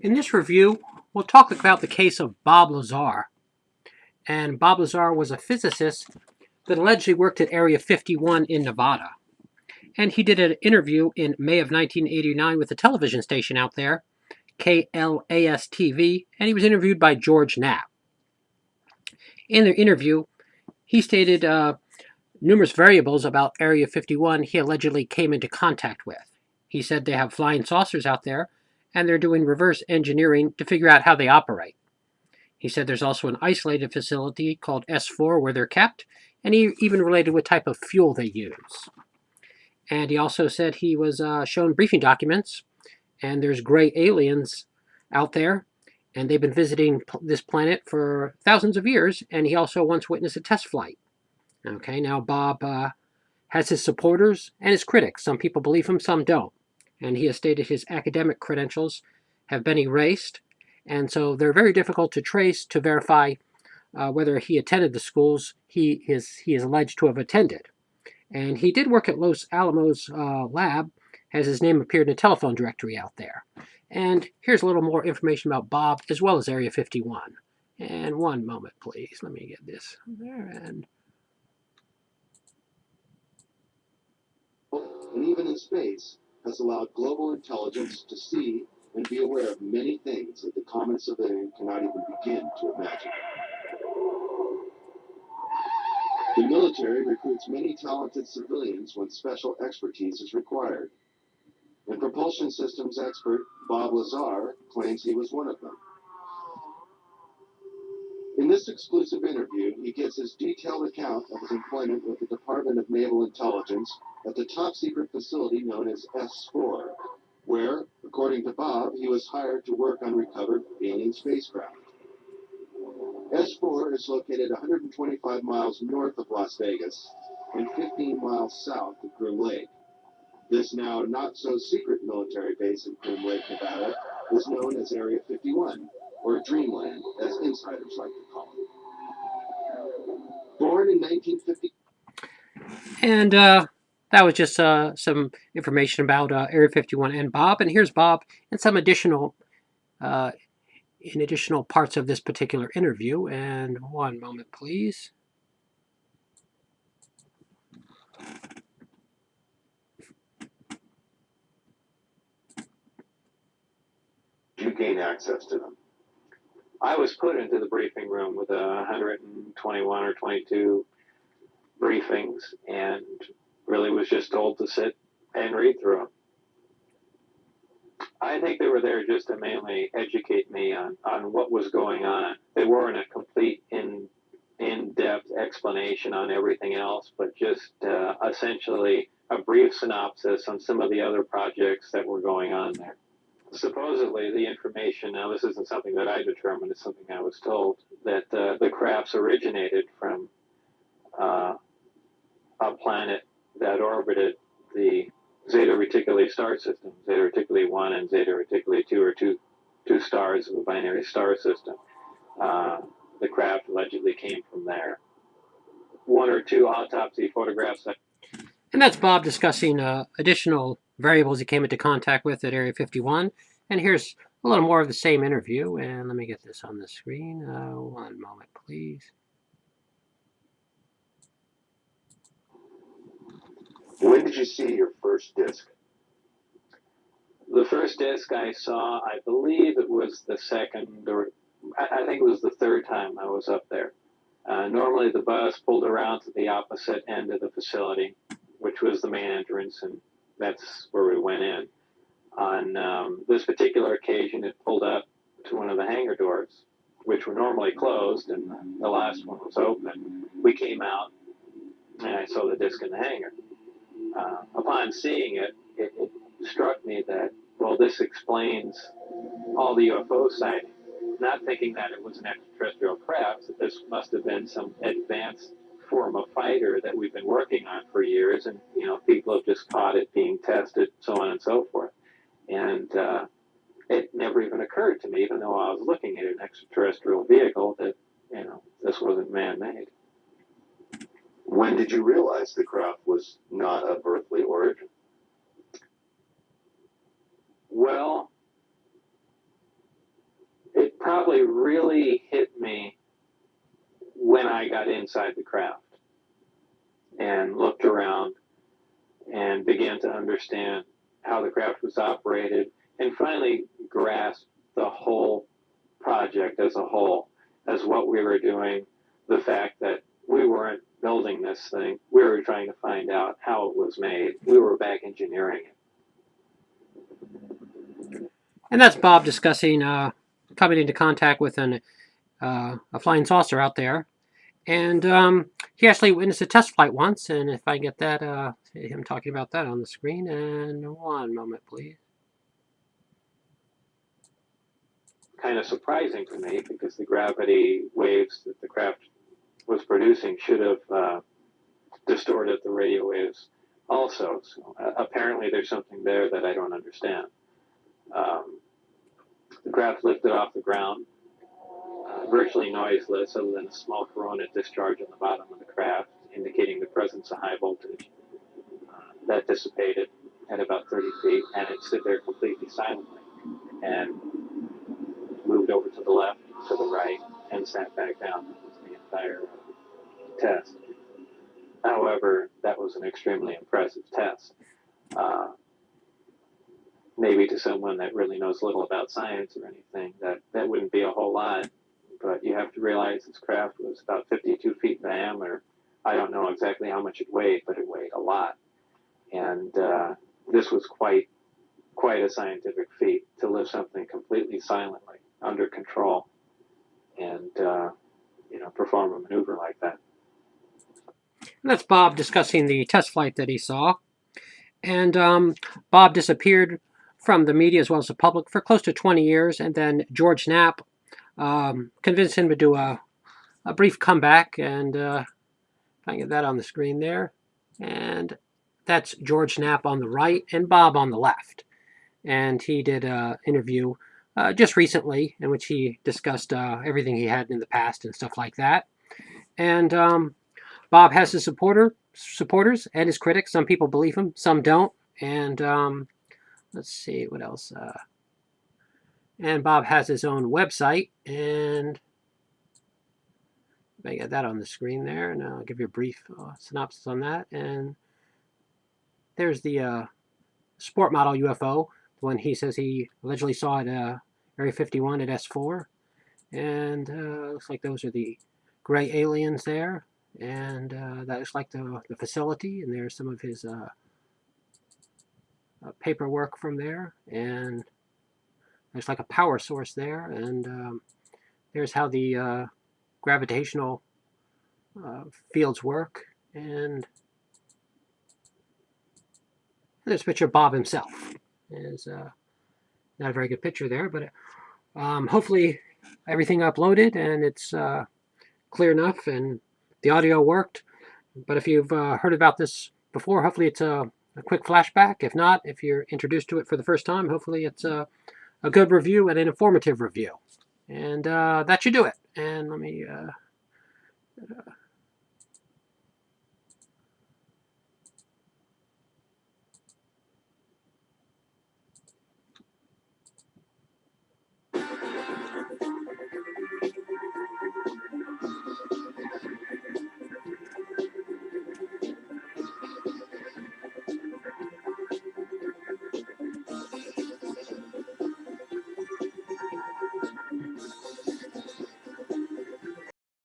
In this review, we'll talk about the case of Bob Lazar. And Bob Lazar was a physicist that allegedly worked at Area 51 in Nevada. And he did an interview in May of 1989 with a television station out there, KLAS TV, and he was interviewed by George Knapp. In the interview, he stated numerous variables about Area 51 he allegedly came into contact with. He said they have flying saucers out there, and they're doing reverse engineering to figure out how they operate. He said there's also an isolated facility called S4 where they're kept, and he even related what type of fuel they use. And he also said he was shown briefing documents, and there's gray aliens out there, and they've been visiting this planet for thousands of years, and he also once witnessed a test flight. Okay, now Bob has his supporters and his critics. Some people believe him, some don't. And he has stated his academic credentials have been erased, and so they're very difficult to trace to verify whether he attended the schools he is alleged to have attended. And he did work at Los Alamos lab, as his name appeared in a telephone directory out there. And here's a little more information about Bob as well as Area 51. And one moment, please. Let me get this there. And even in space, has allowed global intelligence to see and be aware of many things that the common civilian cannot even begin to imagine. The military recruits many talented civilians when special expertise is required. And propulsion systems expert Bob Lazar claims he was one of them. In this exclusive interview, he gives his detailed account of his employment with the Department of Naval Intelligence at the top-secret facility known as S4, where, according to Bob, he was hired to work on recovered alien spacecraft. S4 is located 125 miles north of Las Vegas and 15 miles south of Groom Lake. This now not-so-secret military base in Groom Lake, Nevada, is known as Area 51, or Dreamland, as insiders like to call it. Born in 1950. And that was just some information about Area 51 and Bob. And here's Bob and some additional parts of this particular interview. And one moment, please. You gain access to them. I was put into the briefing room with 121 or 22 briefings and really was just told to sit and read through them. I think they were there just to mainly educate me on what was going on. They weren't a complete in-depth explanation on everything else, but just essentially a brief synopsis on some of the other projects that were going on there. Supposedly, the information, now this isn't something that I determined, it's something I was told, that the crafts originated from a planet that orbited the Zeta Reticuli star system. Zeta Reticuli 1 and Zeta Reticuli 2 are two stars of a binary star system. The craft allegedly came from there. One or two autopsy photographs. And that's Bob discussing additional variables he came into contact with at Area 51. And here's a little more of the same interview. And let me get this on the screen. One moment, please. When did you see your first disc? The first disc I saw, I believe it was the second, or I think it was the third time I was up there. Normally the bus pulled around to the opposite end of the facility, which was the main entrance, and that's where we went in. On this particular occasion, it pulled up to one of the hangar doors, which were normally closed, and the last one was open. We came out, and I saw the disc in the hangar. Upon seeing it, it struck me that, well, this explains all the UFO sightings. Not thinking that it was an extraterrestrial craft, that this must have been some advanced form of fighter that we've been working on for years, and people have just caught it being tested, so on and so forth. And it never even occurred to me, even though I was looking at an extraterrestrial vehicle, that this wasn't man-made. When did you realize the craft was not of earthly origin? Well, probably really hit me when I got inside the craft and looked around and began to understand how the craft was operated, and finally grasped the whole project as a whole, as what we were doing, the fact that we weren't building this thing, we were trying to find out how it was made. We were back engineering it. And that's Bob discussing coming into contact with a flying saucer out there. And he actually witnessed a test flight once, and if I get that, him talking about that on the screen, and one moment, please. Kind of surprising to me because the gravity waves that the craft was producing should have distorted the radio waves also. So apparently there's something there that I don't understand. The craft lifted off the ground, virtually noiseless other than a small corona discharge on the bottom of the craft, indicating the presence of high voltage. That dissipated at about 30 feet, and it stood there completely silently and moved over to the left, to the right, and sat back down. That was the entire test. However, that was an extremely impressive test. Maybe to someone that really knows little about science or anything, that wouldn't be a whole lot. But you have to realize this craft was about 52 feet in diameter. I don't know exactly how much it weighed, but it weighed a lot. And this was quite a scientific feat to lift something completely silently, under control, and perform a maneuver like that. And that's Bob discussing the test flight that he saw. And Bob disappeared from the media as well as the public for close to 20 years, and then George Knapp convinced him to do a brief comeback, and if I can get that on the screen there. And that's George Knapp on the right and Bob on the left. And he did an interview just recently in which he discussed everything he had in the past and stuff like that. And Bob has his supporters and his critics. Some people believe him, some don't. And let's see what else. And Bob has his own website, and I got that on the screen there, and I'll give you a brief synopsis on that. And there's the sport model UFO, the one he says he allegedly saw at Area 51 at S4. And looks like those are the gray aliens there. And that looks like the facility, and there's some of his paperwork from there. And there's like a power source there, and there's how the gravitational fields work. And there's a picture of Bob himself. It's not a very good picture there, but hopefully everything uploaded and it's clear enough and the audio worked. But if you've heard about this before, hopefully it's a quick flashback. If not, if you're introduced to it for the first time, hopefully it's a good review and an informative review. And that should do it. And let me